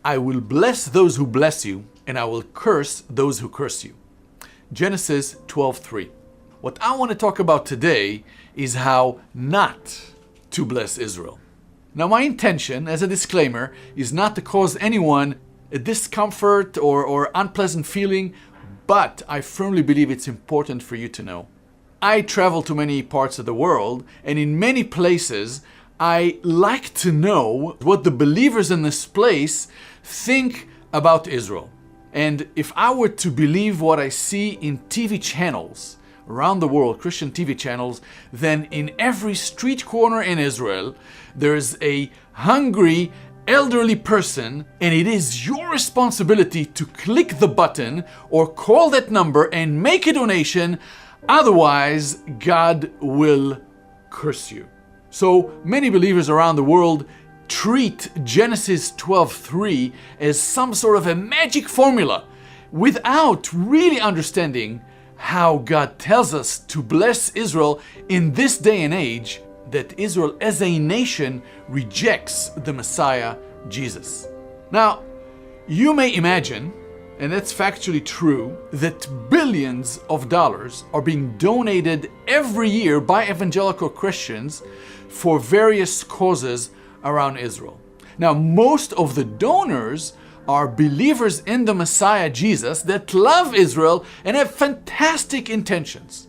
I will bless those who bless you, and I will curse those who curse you. Genesis 12:3. What I want to talk about today is how not to bless Israel. Now, my intention, as a disclaimer, is not to cause anyone a discomfort or unpleasant feeling, but I firmly believe it's important for you to know. I travel to many parts of the world, and in many places, I like to know what the believers in this place think about Israel. And if I were to believe what I see in TV channels around the world, Christian TV channels, then in every street corner in Israel, there's a hungry elderly person, and it is your responsibility to click the button or call that number and make a donation. Otherwise, God will curse you. So many believers around the world treat Genesis 12:3 as some sort of a magic formula without really understanding how God tells us to bless Israel in this day and age, that Israel as a nation rejects the Messiah, Jesus. Now, you may imagine, and that's factually true, that billions of dollars are being donated every year by evangelical Christians for various causes around Israel. Now, most of the donors are believers in the Messiah, Jesus, that love Israel and have fantastic intentions,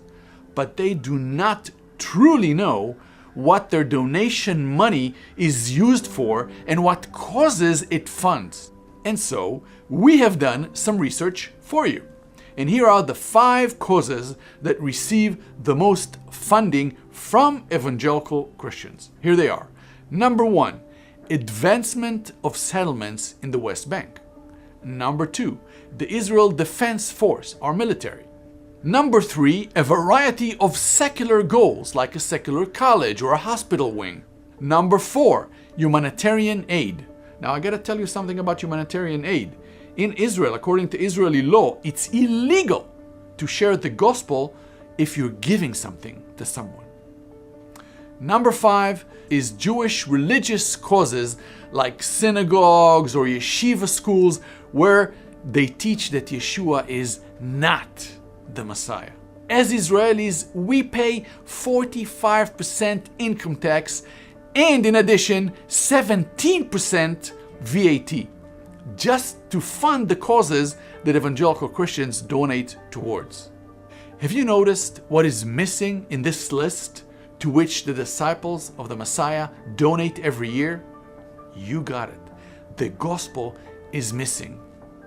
but they do not truly know what their donation money is used for and what causes it funds. And so we have done some research for you. And here are the 5 causes that receive the most funding from evangelical Christians. Here they are. Number 1, advancement of settlements in the West Bank. Number 2, the Israel Defense Force, our military. Number 3, a variety of secular goals like a secular college or a hospital wing. Number 4, humanitarian aid. Now I gotta tell you something about humanitarian aid. In Israel, according to Israeli law, it's illegal to share the gospel if you're giving something to someone. Number 5 is Jewish religious causes like synagogues or yeshiva schools where they teach that Yeshua is not the Messiah. As Israelis, we pay 45% income tax and in addition 17% VAT just to fund the causes that evangelical Christians donate towards. Have you noticed what is missing in this list to which the disciples of the Messiah donate every year? You got it. The gospel is missing.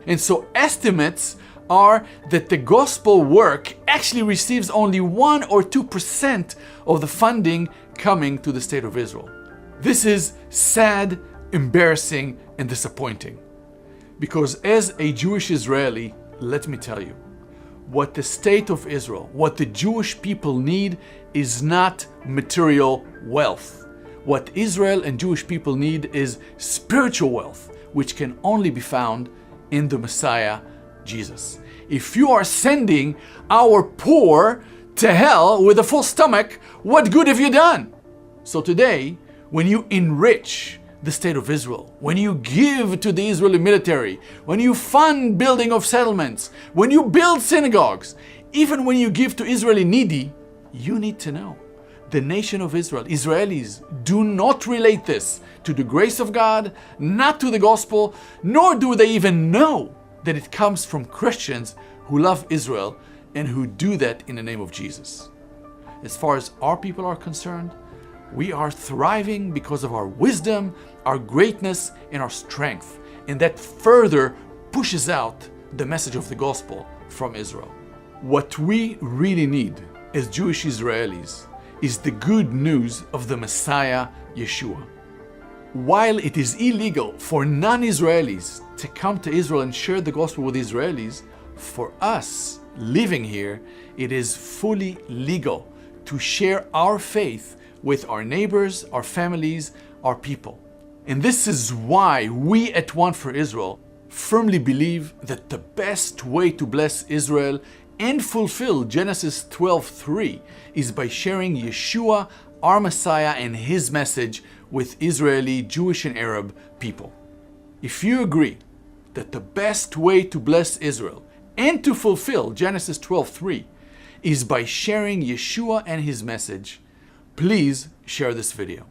And so estimates are that the gospel work actually receives only 1 or 2% of the funding coming to the state of Israel. This is sad, embarrassing, and disappointing. Because as a Jewish Israeli, let me tell you, what the state of Israel, what the Jewish people need is not material wealth. What Israel and Jewish people need is spiritual wealth, which can only be found in the Messiah, Jesus. If you are sending our poor to hell with a full stomach, what good have you done? So today, when you enrich the state of Israel, when you give to the Israeli military, when you fund building of settlements, when you build synagogues, even when you give to Israeli needy, you need to know the nation of Israel, Israelis, do not relate this to the grace of God, not to the gospel, nor do they even know that it comes from Christians who love Israel and who do that in the name of Jesus. As far as our people are concerned, we are thriving because of our wisdom, our greatness, and our strength. And that further pushes out the message of the gospel from Israel. What we really need as Jewish Israelis is the good news of the Messiah, Yeshua. While it is illegal for non-Israelis to come to Israel and share the gospel with Israelis, for us living here, it is fully legal to share our faith with our neighbors, our families, our people. And this is why we at One for Israel firmly believe that the best way to bless Israel and fulfill Genesis 12:3 is by sharing Yeshua, our Messiah, and his message with Israeli, Jewish, and Arab people. If you agree that the best way to bless Israel and to fulfill Genesis 12:3 is by sharing Yeshua and his message, please share this video.